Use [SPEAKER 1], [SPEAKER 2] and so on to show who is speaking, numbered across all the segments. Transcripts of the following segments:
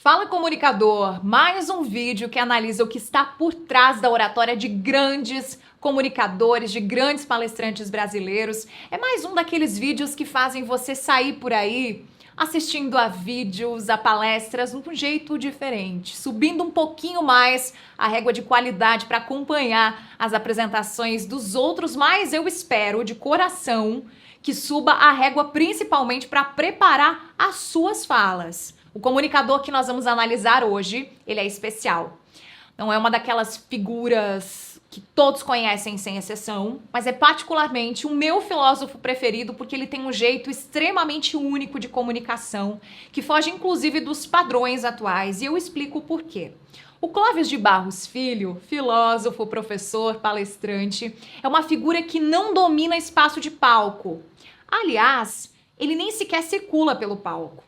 [SPEAKER 1] Fala, comunicador! Mais um vídeo que analisa o que está por trás da oratória de grandes comunicadores, de grandes palestrantes brasileiros. É mais um daqueles vídeos que fazem você sair por aí assistindo a vídeos, a palestras de um jeito diferente, subindo um pouquinho mais a régua de qualidade para acompanhar as apresentações dos outros, mas eu espero de coração que suba a régua principalmente para preparar as suas falas. O comunicador que nós vamos analisar hoje, ele é especial. Não é uma daquelas figuras que todos conhecem sem exceção, mas é particularmente o meu filósofo preferido porque ele tem um jeito extremamente único de comunicação, que foge inclusive dos padrões atuais, e eu explico o porquê. O Clóvis de Barros Filho, filósofo, professor, palestrante, é uma figura que não domina espaço de palco. Aliás, ele nem sequer circula pelo palco.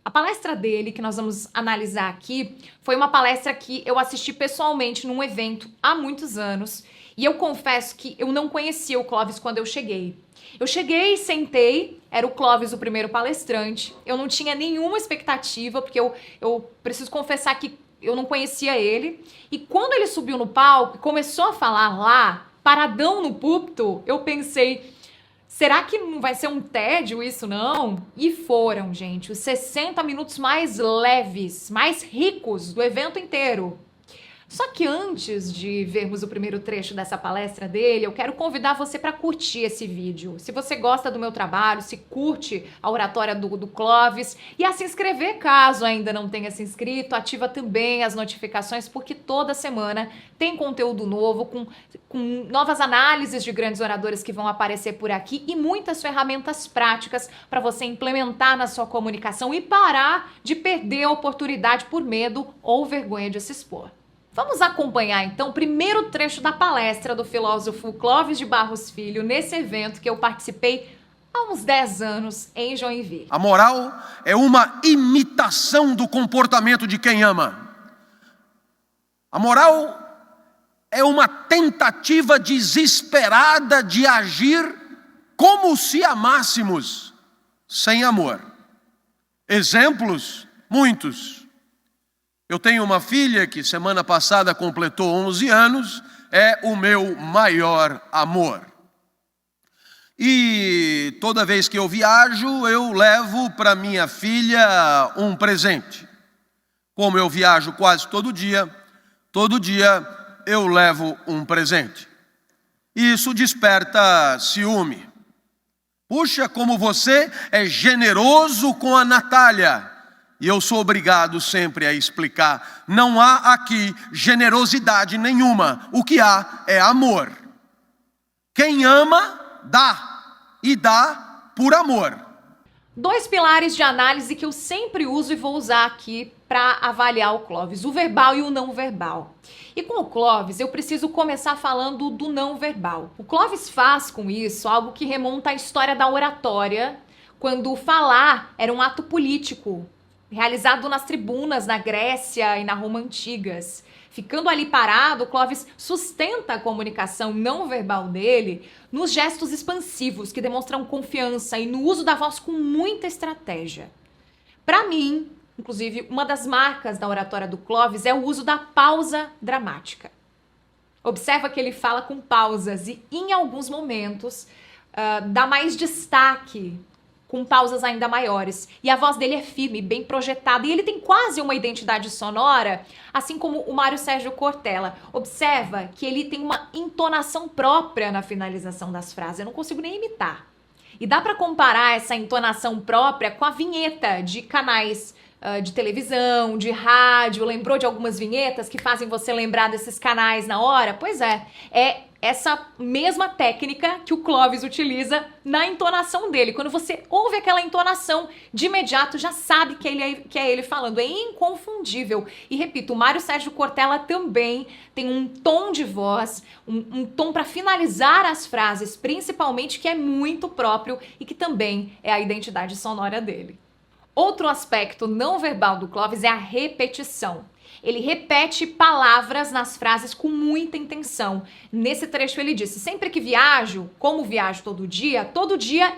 [SPEAKER 1] A palestra dele, que nós vamos analisar aqui, foi uma palestra que eu assisti pessoalmente num evento há muitos anos, e eu confesso que eu não conhecia o Clóvis quando eu cheguei. Eu cheguei, sentei, era o Clóvis o primeiro palestrante, eu não tinha nenhuma expectativa, porque eu preciso confessar que eu não conhecia ele, e quando ele subiu no palco e começou a falar lá, paradão no púlpito, eu pensei: será que não vai ser um tédio isso, não? E foram, gente, os 60 minutos mais leves, mais ricos do evento inteiro. Só que antes de vermos o primeiro trecho dessa palestra dele, eu quero convidar você para curtir esse vídeo. Se você gosta do meu trabalho, se curte a oratória do Clóvis, e a se inscrever caso ainda não tenha se inscrito, ativa também as notificações, porque toda semana tem conteúdo novo, com novas análises de grandes oradores que vão aparecer por aqui e muitas ferramentas práticas para você implementar na sua comunicação e parar de perder a oportunidade por medo ou vergonha de se expor. Vamos acompanhar então o primeiro trecho da palestra do filósofo Clóvis de Barros Filho nesse evento que eu participei há uns 10 anos em Joinville.
[SPEAKER 2] A moral é uma imitação do comportamento de quem ama. A moral é uma tentativa desesperada de agir como se amássemos, sem amor. Exemplos? Muitos. Eu tenho uma filha que semana passada completou 11 anos, é o meu maior amor. E toda vez que eu viajo, eu levo para minha filha um presente. Como eu viajo quase todo dia eu levo um presente. Isso desperta ciúme. Puxa, como você é generoso com a Natália. E eu sou obrigado sempre a explicar: não há aqui generosidade nenhuma. O que há é amor. Quem ama, dá. E dá por amor.
[SPEAKER 1] Dois pilares de análise que eu sempre uso e vou usar aqui para avaliar o Clóvis: o verbal e o não verbal. E com o Clóvis eu preciso começar falando do não verbal. O Clóvis faz com isso algo que remonta à história da oratória, quando falar era um ato político, realizado nas tribunas, na Grécia e na Roma antigas. Ficando ali parado, o Clóvis sustenta a comunicação não verbal dele nos gestos expansivos, que demonstram confiança, e no uso da voz com muita estratégia. Para mim, inclusive, uma das marcas da oratória do Clóvis é o uso da pausa dramática. Observa que ele fala com pausas e, em alguns momentos, dá mais destaque, com pausas ainda maiores. E a voz dele é firme, bem projetada, e ele tem quase uma identidade sonora, assim como o Mário Sérgio Cortella. Observa que ele tem uma entonação própria na finalização das frases, eu não consigo nem imitar. E dá para comparar essa entonação própria com a vinheta de canais de televisão, de rádio. Lembrou de algumas vinhetas que fazem você lembrar desses canais na hora? Pois é essa mesma técnica que o Clóvis utiliza na entonação dele. Quando você ouve aquela entonação, de imediato já sabe que é ele falando. É inconfundível. E repito, o Mário Sérgio Cortella também tem um tom de voz, um tom para finalizar as frases, principalmente, que é muito próprio e que também é a identidade sonora dele. Outro aspecto não verbal do Clóvis é a repetição. Ele repete palavras nas frases com muita intenção. Nesse trecho ele disse: sempre que viajo, como viajo todo dia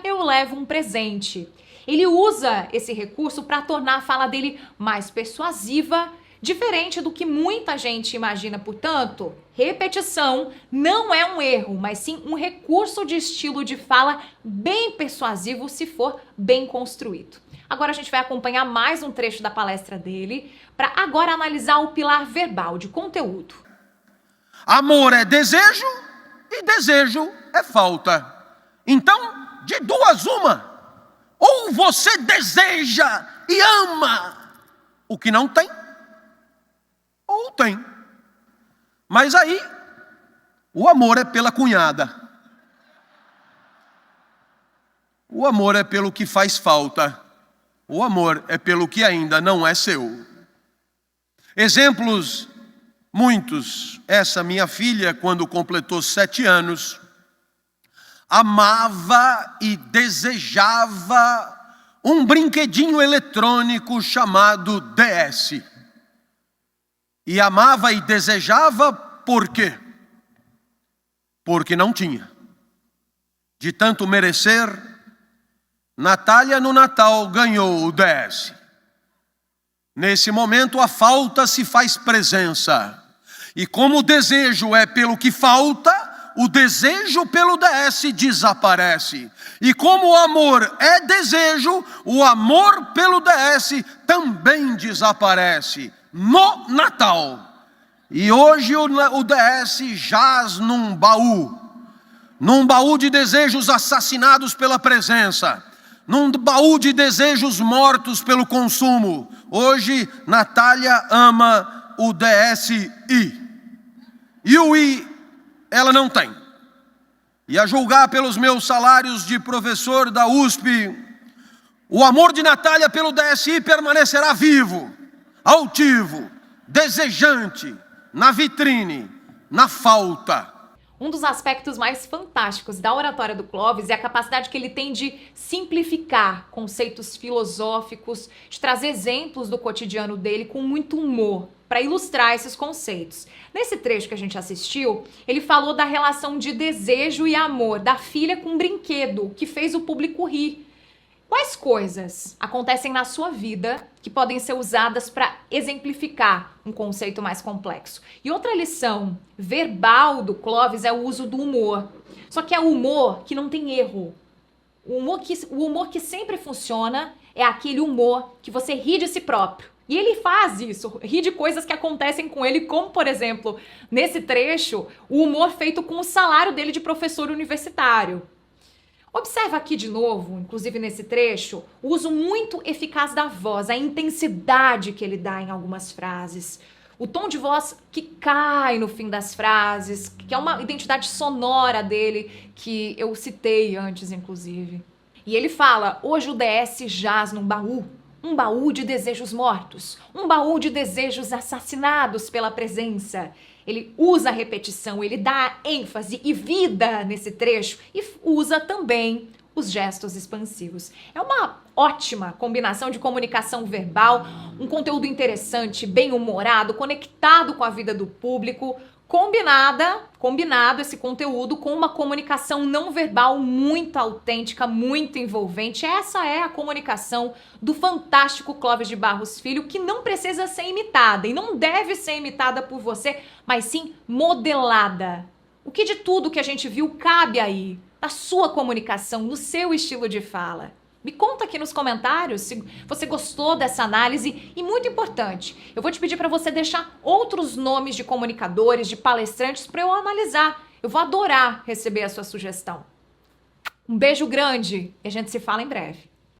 [SPEAKER 1] eu levo um presente. Ele usa esse recurso para tornar a fala dele mais persuasiva, diferente do que muita gente imagina. Portanto, repetição não é um erro, mas sim um recurso de estilo de fala bem persuasivo se for bem construído. Agora a gente vai acompanhar mais um trecho da palestra dele para agora analisar o pilar verbal de conteúdo.
[SPEAKER 2] Amor é desejo e desejo é falta. Então, de duas uma. Ou você deseja e ama o que não tem, ou tem. Mas aí, o amor é pela cunhada. O amor é pelo que faz falta. O amor é pelo que ainda não é seu. Exemplos muitos. Essa minha filha, quando completou 7 anos, amava e desejava um brinquedinho eletrônico chamado DS. E amava e desejava por quê? Porque não tinha. De tanto merecer, Natália no Natal ganhou o DS. Nesse momento a falta se faz presença. E como o desejo é pelo que falta, o desejo pelo DS desaparece. E como o amor é desejo, o amor pelo DS também desaparece no Natal. E hoje o DS jaz num baú de desejos assassinados pela presença, num baú de desejos mortos pelo consumo. Hoje Natália ama o DSi. E o I ela não tem. E a julgar pelos meus salários de professor da USP, o amor de Natália pelo DSi permanecerá vivo, altivo, desejante, na vitrine, na falta.
[SPEAKER 1] Um dos aspectos mais fantásticos da oratória do Clóvis é a capacidade que ele tem de simplificar conceitos filosóficos, de trazer exemplos do cotidiano dele com muito humor, para ilustrar esses conceitos. Nesse trecho que a gente assistiu, ele falou da relação de desejo e amor da filha com um brinquedo, que fez o público rir. Quais coisas acontecem na sua vida que podem ser usadas para exemplificar um conceito mais complexo? E outra lição verbal do Clóvis é o uso do humor. Só que é o humor que não tem erro. O humor que sempre funciona é aquele humor que você ri de si próprio. E ele faz isso, ri de coisas que acontecem com ele, como, por exemplo, nesse trecho, o humor feito com o salário dele de professor universitário. Observa aqui de novo, inclusive nesse trecho, o uso muito eficaz da voz, a intensidade que ele dá em algumas frases, o tom de voz que cai no fim das frases, que é uma identidade sonora dele, que eu citei antes, inclusive. E ele fala, hoje o DS jaz num baú. Um baú de desejos mortos, um baú de desejos assassinados pela presença. Ele usa a repetição, ele dá ênfase e vida nesse trecho e usa também os gestos expansivos. É uma ótima combinação de comunicação verbal, um conteúdo interessante, bem-humorado, conectado com a vida do público, combinado esse conteúdo com uma comunicação não verbal muito autêntica, muito envolvente. Essa é a comunicação do fantástico Clóvis de Barros Filho, que não precisa ser imitada e não deve ser imitada por você, mas sim modelada. O que de tudo que a gente viu cabe aí, na sua comunicação, no seu estilo de fala? Me conta aqui nos comentários se você gostou dessa análise e, muito importante, eu vou te pedir para você deixar outros nomes de comunicadores, de palestrantes para eu analisar. Eu vou adorar receber a sua sugestão. Um beijo grande e a gente se fala em breve.